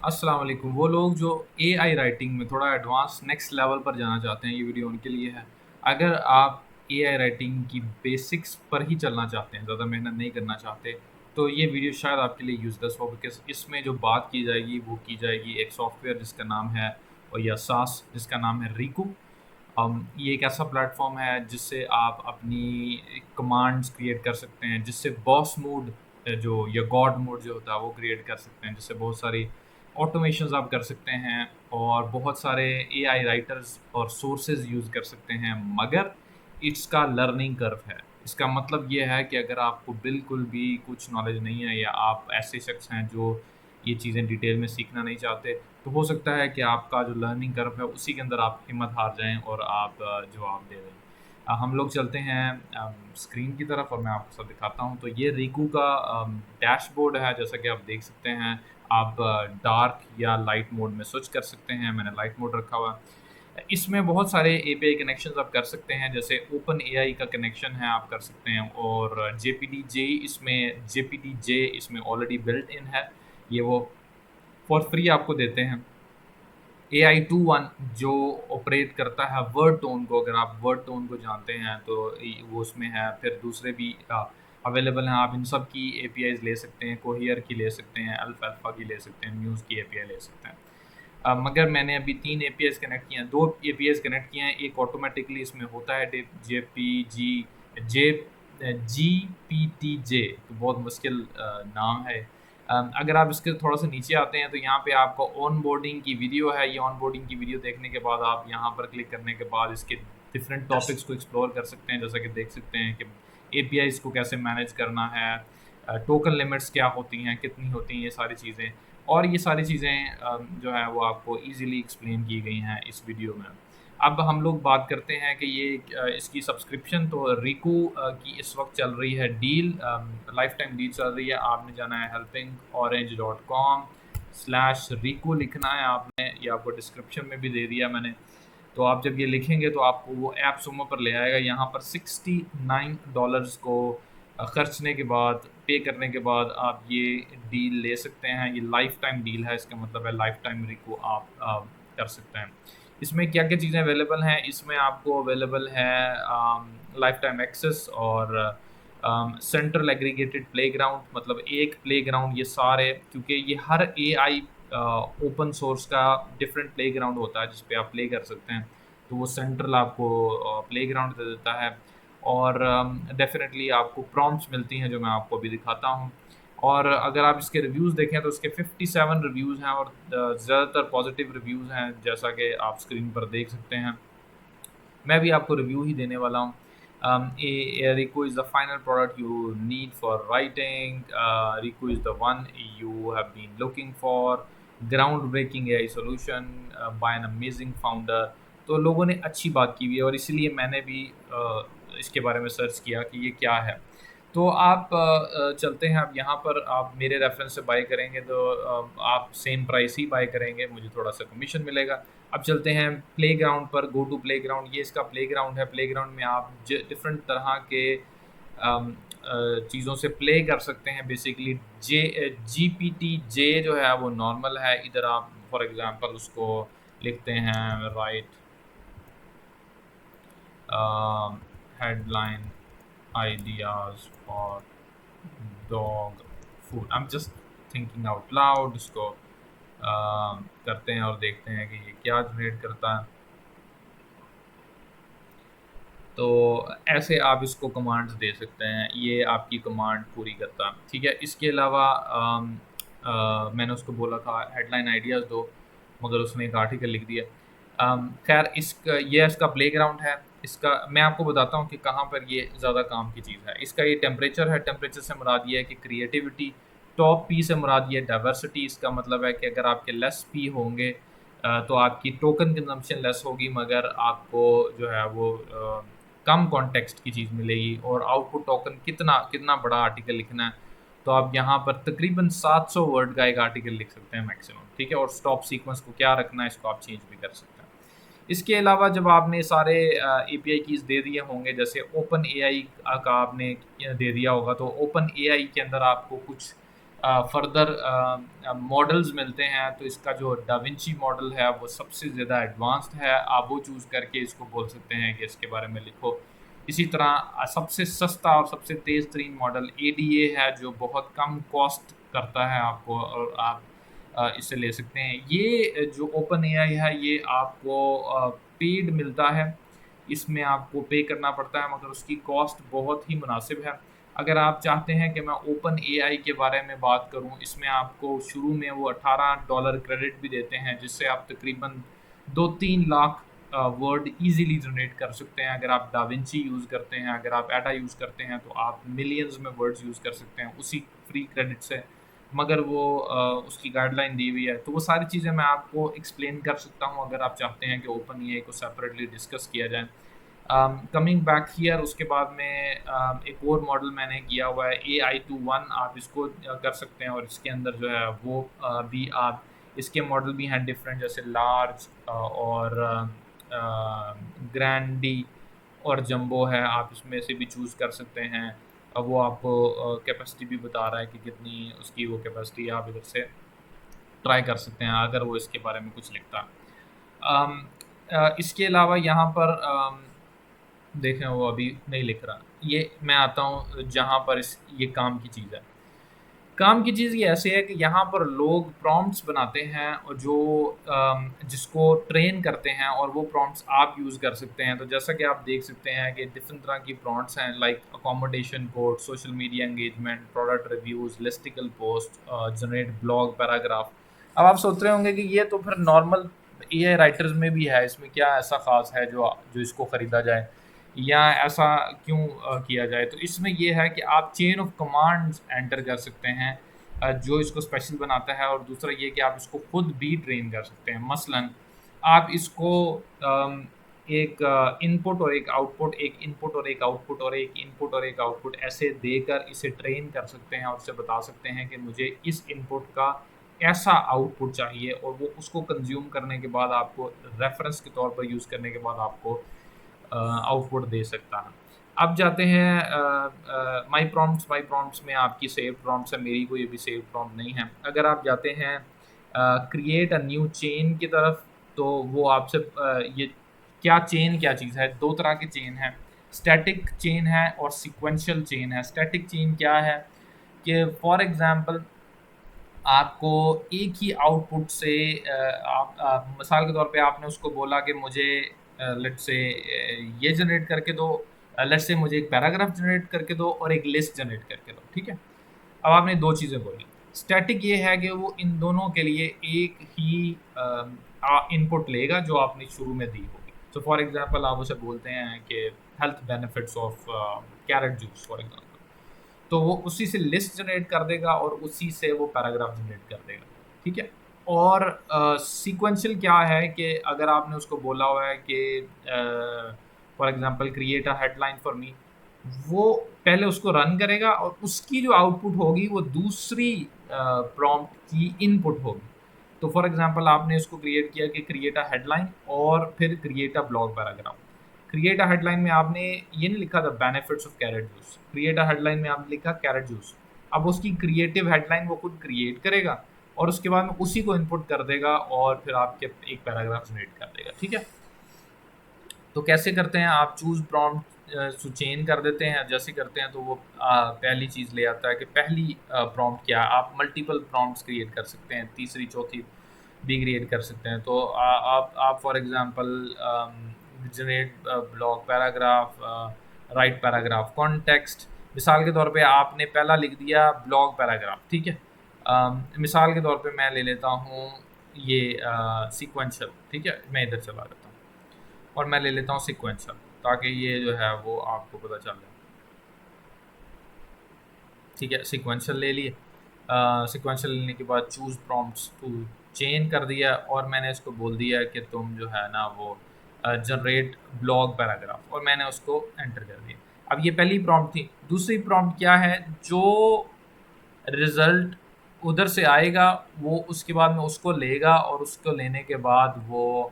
अस्सलाम वालेकुम। वो लोग जो एआई राइटिंग में थोड़ा एडवांस नेक्स्ट लेवल पर जाना चाहते हैं, ये वीडियो उनके लिए है। अगर आप एआई राइटिंग की बेसिक्स पर ही चलना चाहते हैं, ज़्यादा मेहनत नहीं करना चाहते, तो ये वीडियो शायद आपके लिए यूज़लेस हो, बिकॉज़ इसमें जो बात की जाएगी वो की जाएगी एक सॉफ्टवेयर जिसका नाम है, और या सास जिसका नाम है रिकू। ये एक ऐसा प्लेटफ़ॉर्म है जिससे आप अपनी कमांड्स क्रिएट कर सकते हैं, जिससे बॉस मोड जो या गॉड मोड जो होता है वो क्रिएट कर सकते हैं, जिससे बहुत सारी ऑटोमेशंस आप कर सकते हैं और बहुत सारे एआई राइटर्स और सोर्सेज़ यूज़ कर सकते हैं, मगर इसका लर्निंग कर्व है। इसका मतलब ये है कि अगर आपको बिल्कुल भी कुछ नॉलेज नहीं है या आप ऐसे शख्स हैं जो ये चीज़ें डिटेल में सीखना नहीं चाहते, तो हो सकता है कि आपका जो लर्निंग कर्व है उसी के अंदर आप हिम्मत हार जाएँ और आप जवाब दे दें। हम लोग चलते हैं स्क्रीन की तरफ और मैं आपको सब दिखाता हूँ। तो ये रिकू का डैशबोर्ड है, जैसा कि आप देख सकते हैं। आप डार्क या लाइट मोड में स्विच कर सकते हैं, मैंने लाइट मोड रखा हुआ है। इसमें बहुत सारे एपीआई कनेक्शंस आप कर सकते हैं, जैसे ओपन एआई का कनेक्शन है आप कर सकते हैं, और जेपीडीजे इसमें ऑलरेडी बिल्ट इन है। ये वो फॉर फ्री आपको देते हैं। AI21 जो ऑपरेट करता है वर्ड टोन को, अगर आप वर्ड टोन को जानते हैं तो वो उसमें है। फिर दूसरे भी अवेलेबल हैं, आप इन सब की एपीआईज ले सकते हैं, कोहियर की ले सकते हैं, अल्फा की ले सकते हैं, म्यूज़ की एपीआई ले सकते हैं। मगर मैंने अभी 3 एपीआईज़ कनेक्ट किए हैं, 2 एपीआईज़ कनेक्ट किए हैं, एक ऑटोमैटिकली इसमें होता है जेपीजी जे जीपीटीजे, तो बहुत मुश्किल नाम है। अगर आप इसके थोड़ा-सा नीचे आते हैं तो यहाँ पे आपको ऑनबोर्डिंग की वीडियो है। ये ऑनबोर्डिंग की वीडियो देखने के बाद आप यहाँ पर क्लिक करने के बाद इसके डिफरेंट टॉपिक्स को एक्सप्लोर कर सकते हैं। जैसा कि देख सकते हैं कि एपीआईज़ को कैसे मैनेज करना है, टोकन लिमिट्स क्या होती हैं, कितनी होती हैं, ये सारी चीज़ें। और ये सारी चीज़ें जो है वो आपको ईज़िली एक्सप्लेन की गई हैं इस वीडियो में। अब हम लोग बात करते हैं कि ये इसकी सब्सक्रिप्शन तो रिकू की इस वक्त चल रही है डील, लाइफ टाइम डील चल रही है। आपने जाना है helpingorange.com/रिकू लिखना है आपने, ये आपको डिस्क्रिप्शन में भी दे दिया मैंने। तो आप जब ये लिखेंगे तो आपको वो ऐप सुमो पर ले आएगा। यहाँ पर $69 को खर्चने के बाद, पे करने के बाद आप ये डील ले सकते हैं। ये लाइफ टाइम डील है, इसका मतलब है लाइफ टाइम रिको आप कर सकते हैं। इसमें क्या-क्या चीज़ें अवेलेबल हैं, इसमें आपको अवेलेबल है लाइफ टाइम एक्सेस और सेंट्रल एग्रीगेटेड प्लेग्राउंड, मतलब एक प्लेग्राउंड ये सारे, क्योंकि ये हर एआई ओपन सोर्स का डिफरेंट प्लेग्राउंड होता है जिस पे आप प्ले कर सकते हैं। तो वो सेंट्रल आपको प्लेग्राउंड दे देता है, और डेफ़िनेटली आपको प्रॉम्प्ट्स मिलती हैं जो मैं आपको अभी दिखाता हूँ। और अगर आप इसके रिव्यूज़ देखें तो इसके 57 रिव्यूज़ हैं, और ज़्यादातर पॉज़िटिव रिव्यूज़ हैं, जैसा कि आप स्क्रीन पर देख सकते हैं। मैं भी आपको रिव्यू ही देने वाला हूँ। Rico is the final product you need for writing. Rico is the one you have been looking for. Groundbreaking AI solution by an amazing founder. तो लोगों ने अच्छी बात की हुई है, और इसीलिए मैंने भी इसके बारे में सर्च किया कि ये क्या है। तो आप चलते हैं, अब यहाँ पर आप मेरे रेफ़रेंस से बाय करेंगे तो आप सेम प्राइस ही बाय करेंगे, मुझे थोड़ा-सा कमीशन मिलेगा। अब चलते हैं प्लेग्राउंड पर, गो टू प्लेग्राउंड, ये इसका प्लेग्राउंड है। प्लेग्राउंड में आप डिफरेंट तरह के चीज़ों से प्ले कर सकते हैं। बेसिकली जीपीटी जे जो है वो नॉर्मल है। इधर आप फॉर एग्जांपल उसको लिखते हैं right headline ideas for dog food. I am just thinking out loud. इसको करते हैं और देखते हैं कि ये क्या जनरेट करता है। तो ऐसे आप इसको कमांड्स दे सकते हैं, ये आपकी कमांड पूरी करता है, ठीक है। इसके अलावा मैंने उसको बोला था हेडलाइन आइडियाज़ दो, मगर उसने एक आर्टिकल लिख दिया। खैर, ये इसका प्लेग्राउंड है। इसका मैं आपको बताता हूँ कि कहाँ पर ये ज़्यादा काम की चीज़ है। इसका ये टेम्परेचर है, टेम्परेचर से मुराद ये है कि क्रिएटिविटी। टॉप पी से मुराद ये डाइवर्सिटी, इसका मतलब है कि अगर आपके लेस पी होंगे तो आपकी टोकन कंजम्पशन लेस होगी, मगर आपको जो है वो कम कॉन्टेक्स्ट की चीज़ मिलेगी। और आउटपुट टोकन कितना कितना बड़ा आर्टिकल लिखना है, तो आप यहाँ पर तकरीबन 700 वर्ड का एक आर्टिकल लिख सकते हैं मैक्सिमम, ठीक है। और स्टॉप सीक्वेंस को क्या रखना है, इसको आप चेंज भी कर सकते हैं। इसके अलावा जब आपने सारे एपीआई कीज़ दे दिए होंगे, जैसे ओपन एआई का आपने दे दिया होगा, तो ओपन एआई के अंदर आपको कुछ फर्दर मॉडल्स मिलते हैं। तो इसका जो डाविंची मॉडल है वो सबसे ज़्यादा एडवांस्ड है, आप वो चूज़ करके इसको बोल सकते हैं कि इसके बारे में लिखो। इसी तरह सबसे सस्ता और सबसे तेज़ तरीन मॉडल एडीए है, जो बहुत कम कॉस्ट करता है आपको, और आप इसे ले सकते हैं। ये जो ओपन एआई है ये आपको पेड मिलता है, इसमें आपको पे करना पड़ता है, मगर उसकी कॉस्ट बहुत ही मुनासिब है। अगर आप चाहते हैं कि मैं ओपन एआई के बारे में बात करूं, इसमें आपको शुरू में वो $18 क्रेडिट भी देते हैं, जिससे आप तकरीबन 2-3 लाख वर्ड इजीली जनरेट कर सकते हैं। अगर आप डाविंची यूज़ करते हैं, अगर आप एडा यूज़ करते हैं, तो आप मिलियंस में वर्ड्स यूज़ कर सकते हैं उसी फ्री क्रेडिट से। मगर वो उसकी गाइडलाइन दी हुई है, तो वो सारी चीज़ें मैं आपको एक्सप्लेन कर सकता हूँ अगर आप चाहते हैं कि ओपन एआई को सेपरेटली डिस्कस किया जाए। कमिंग बैक हियर, उसके बाद में एक और मॉडल मैंने किया हुआ है AI-1, आप इसको कर सकते हैं, और इसके अंदर जो है वो भी आप इसके मॉडल भी हैं डिफरेंट, जैसे लार्ज और ग्रैंडी और जंबो है, आप इसमें से भी चूज़ कर सकते हैं। अब वो आपको कैपेसिटी भी बता रहा है कि कितनी उसकी वो कैपेसिटी है, आप इधर से ट्राई कर सकते हैं अगर वो इसके बारे में कुछ लिखता है। इसके अलावा यहाँ पर देखें वो अभी नहीं लिख रहा। ये मैं आता हूँ जहाँ पर ये काम की चीज़ है। काम की चीज़ ये ऐसे है कि यहाँ पर लोग प्रॉम्प्ट्स बनाते हैं, और जो जिसको ट्रेन करते हैं, और वो प्रॉम्प्ट्स आप यूज़ कर सकते हैं। तो जैसा कि आप देख सकते हैं कि डिफरेंट तरह की प्रॉम्प्ट्स हैं, like accommodation code, social media engagement, product reviews, listicle post, generate blog paragraph. अब आप सोच रहे होंगे कि ये तो फिर नॉर्मल एआई राइटर्स में भी है, इसमें क्या ऐसा ख़ास है जो जो इसको ख़रीदा जाए, या ऐसा क्यों किया जाए। तो इसमें ये है कि आप चेन ऑफ कमांड्स एंटर कर सकते हैं, जो इसको स्पेशल बनाता है। और दूसरा ये कि आप इसको खुद भी ट्रेन कर सकते हैं। मसलन आप इसको एक इनपुट और एक आउटपुट, एक इनपुट और एक आउटपुट, और एक इनपुट और एक आउटपुट ऐसे देकर इसे ट्रेन कर सकते हैं, और उससे बता सकते हैं कि मुझे इस इनपुट का ऐसा आउटपुट चाहिए, और वो उसको कंज्यूम करने के बाद आपको रेफरेंस के तौर पर यूज़ करने के बाद आपको आउटपुट दे सकता है। अब जाते हैं माई प्रॉम्प्ट्स में आपकी सेव प्रॉम्प्ट्स है, मेरी कोई अभी सेव प्रॉम्प्ट नहीं है। अगर आप जाते हैं क्रिएट अ न्यू चेन की तरफ, तो वो आपसे ये क्या चेन क्या चीज़ है, दो तरह की चेन है, स्टैटिक चेन है और सीक्वेंशियल चेन है। स्टैटिक चेन क्या है कि फॉर एग्जांपल आपको एक ही आउटपुट से आप मिसाल के तौर पे आपने उसको बोला कि मुझे लेट्स से ये जनरेट करके दो, लेट्स से मुझे एक पैराग्राफ जनरेट करके दो और एक लिस्ट जनरेट करके दो, ठीक है। अब आपने दो चीज़ें बोली। स्टैटिक ये है कि वो इन दोनों के लिए एक ही इनपुट लेगा जो आपने शुरू में दी होगी। तो फॉर एग्जांपल आप उसे बोलते हैं कि health benefits of carrot juice for example, तो वो उसी से लिस्ट जनरेट कर देगा और उसी से वो पैराग्राफ जनरेट कर देगा, ठीक है। और सीक्वेंशियल क्या है कि अगर आपने उसको बोला हुआ है कि for example create a headline for me, वो पहले उसको रन करेगा और उसकी जो आउटपुट होगी वो दूसरी प्रॉम्प्ट की इनपुट होगी। तो फॉर एग्जांपल आपने इसको क्रिएट किया कि क्रिएट अ हेडलाइन और फिर create a blog paragraph. Create a headline में आपने ये नहीं लिखा the benefits of carrot juice, create a headline में आपने लिखा कैरेट जूस। अब उसकी क्रिएटिव हेडलाइन वो खुद क्रिएट करेगा और उसके बाद में उसी को इनपुट कर देगा और फिर आपके एक पैराग्राफ जनरेट कर देगा, ठीक है। तो कैसे करते हैं, आप चूज़ प्रॉम्प्ट चेन कर देते हैं, जैसे करते हैं तो वो पहली चीज़ ले आता है कि पहली प्रॉम्प्ट क्या है। आप मल्टीपल प्रॉम्प्ट्स क्रिएट कर सकते हैं, तीसरी चौथी भी क्रिएट कर सकते हैं। तो आप for example generate blog paragraph, right paragraph context. मिसाल के तौर पे आपने पहला लिख दिया ब्लॉग पैराग्राफ, ठीक है। मिसाल के तौर पे मैं ले लेता हूँ ये सीक्वेंशियल, ठीक है। मैं इधर चला जाता हूँ और मैं ले लेता हूँ सीक्वेंशियल, ताकि ये जो है वो आपको पता चल जाए, ठीक है। सीक्वेंशियल ले लिए, सीक्वेंशियल लेने के बाद चूज़ प्रॉम्प्ट्स टू चेन कर दिया और मैंने इसको बोल दिया कि तुम जो है ना वो जनरेट ब्लॉग पैराग्राफ, और मैंने उसको एंटर कर दिया। अब ये पहली प्रॉम्प्ट थी। दूसरी प्रॉम्प्ट क्या है, जो रिज़ल्ट उधर से आएगा वो उसके बाद में उसको लेगा और उसको लेने के बाद वो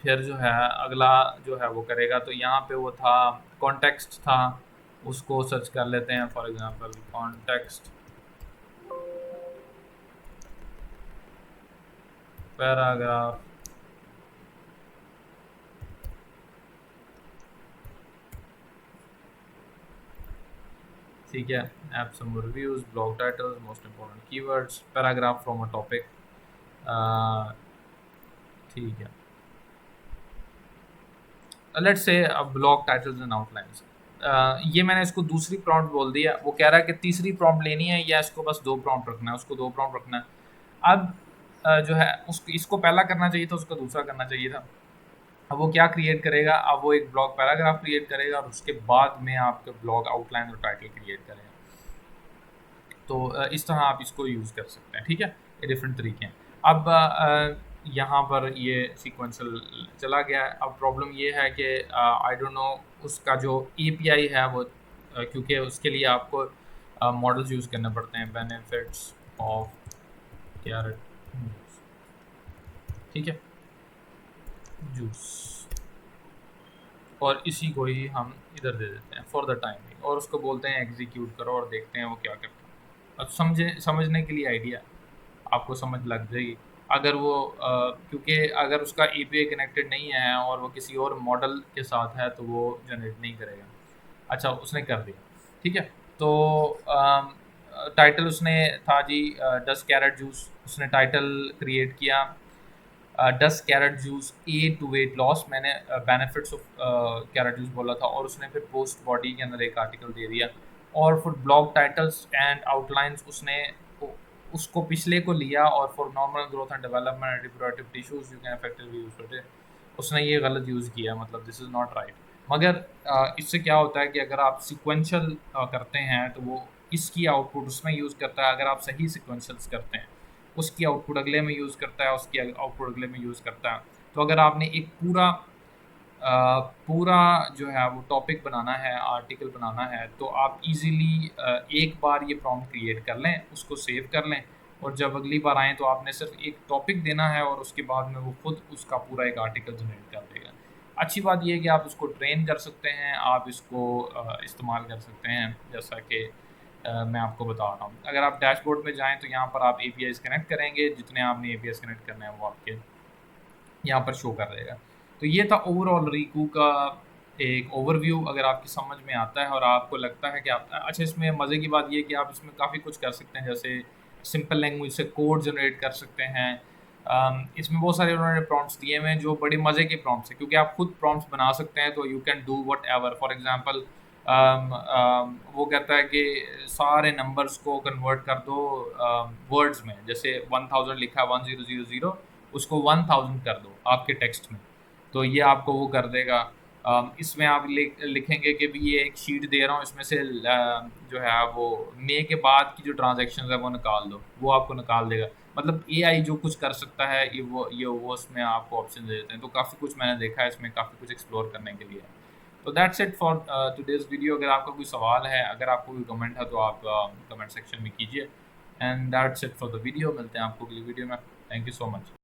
फिर जो है अगला जो है वो करेगा। तो यहाँ पे वो था कॉन्टेक्स्ट था, उसको सर्च कर लेते हैं फॉर एग्जांपल कॉन्टेक्स्ट, पैराग्राफ ठीक है, app some reviews, blog titles, most important keywords, paragraph from a topic, ठीक है। Let's say blog titles and outlines, ये मैंने इसको दूसरी प्रॉम्प्ट बोल दिया, वो कह रहा है कि तीसरी प्रॉम्प्ट लेनी है या इसको बस 2 प्रॉम्प्ट रखना है, उसको 2 प्रॉम्प्ट रखना है। अब जो है उसको इसको पहला करना चाहिए था, उसको दूसरा करना चाहिए था। अब वो क्या क्रिएट करेगा, अब वो एक ब्लॉग पैराग्राफ क्रिएट करेगा और उसके बाद में आपके ब्लॉग आउटलाइन और टाइटल क्रिएट करेगा। तो इस तरह आप इसको यूज़ कर सकते हैं, ठीक है। ये डिफरेंट तरीके हैं। अब यहाँ पर ये सीक्वेंशियल चला गया है। अब प्रॉब्लम ये है कि आई डोंट नो उसका जो एपीआई है वो क्योंकि उसके लिए आपको मॉडल्स यूज़ करने पड़ते हैं, बेनिफिट्स ऑफ कैरेट ठीक है, जूस, और इसी को ही हम इधर दे देते हैं फॉर द टाइमिंग, और उसको बोलते हैं एग्जीक्यूट करो और देखते हैं वो क्या करता है। अब समझने के लिए आइडिया आपको समझ लग जाएगी। अगर वो क्योंकि अगर उसका एपीआई कनेक्टेड नहीं है और वो किसी और मॉडल के साथ है तो वो जनरेट नहीं करेगा। अच्छा, उसने कर दिया, ठीक है। तो टाइटल उसने था जी 10 कैरेट जूस, उसने टाइटल क्रिएट किया 10 carrot juice a to weight loss, मैंने बेनिफिट्स ऑफ कैरेट जूस बोला था, और उसने फिर पोस्ट बॉडी के अंदर एक आर्टिकल दे दिया। और फिर ब्लॉग टाइटल्स एंड आउटलाइंस उसने उसको पिछले को लिया, और for normal growth and development and reproductive tissues you can effectively use it, उसने ये गलत यूज़ किया, मतलब दिस इज़ नॉट राइट। मगर इससे क्या होता है कि अगर आप सिक्वेंशियल करते हैं तो वो इसकी आउटपुट उसमें यूज़ करता है, अगर आप सही सिक्वेंशियल्स करते हैं उसकी आउटपुट अगले में यूज़ करता है, उसकी आउटपुट अगले में यूज़ करता है। तो अगर आपने एक पूरा जो है वो टॉपिक बनाना है, आर्टिकल बनाना है, तो आप इजीली एक बार ये प्रॉम्प्ट क्रिएट कर लें, उसको सेव कर लें, और जब अगली बार आएँ तो आपने सिर्फ एक टॉपिक देना है और उसके बाद में वो खुद उसका पूरा एक आर्टिकल जनरेट कर देगा। अच्छी बात ये है कि आप इसको ट्रेन कर सकते हैं, आप इसको इस्तेमाल कर सकते हैं, जैसा कि मैं आपको बता रहा हूँ। अगर आप डैशबोर्ड में जाएँ तो यहाँ पर आप एपीआईज़ कनेक्ट करेंगे, जितने आपने एपीआईज़ कनेक्ट करने हैं वो आपके यहाँ पर शो कर देगा। तो ये था ओवरऑल रीकू का एक ओवरव्यू। अगर आपकी समझ में आता है और आपको लगता है कि आप अच्छा, इसमें मज़े की बात ये है कि आप इसमें काफ़ी कुछ कर सकते हैं, जैसे सिंपल लैंग्वेज से कोड जनरेट कर सकते हैं। इसमें बहुत सारे उन्होंने प्रॉम्प्ट्स दिए हुए हैं जो बड़े मज़े के प्रॉम्प्ट्स हैं, क्योंकि आप खुद प्रॉम्प्ट्स बना सकते हैं, तो you can do whatever. For example वो कहता है कि सारे नंबर्स को कन्वर्ट कर दो वर्ड्स में, जैसे 1000 लिखा है 1000, उसको 1000 कर दो आपके टेक्स्ट में, तो ये आपको वो कर देगा। इसमें आप लिखेंगे कि भी ये एक शीट दे रहा हूँ, इसमें से जो है वो मे के बाद की जो ट्रांजैक्शन है वो निकाल दो, वो आपको निकाल देगा। मतलब एआई जो कुछ कर सकता है वो उसमें आपको ऑप्शन दे देते हैं। तो काफ़ी कुछ मैंने देखा है इसमें, काफ़ी कुछ एक्सप्लोर करने के लिए। तो that's it for today's video. अगर आपका कोई सवाल है, अगर आपको कोई कमेंट है तो आप कमेंट सेक्शन में कीजिए। And that's it for the video. मिलते हैं आपको अगली वीडियो में। Thank you so much.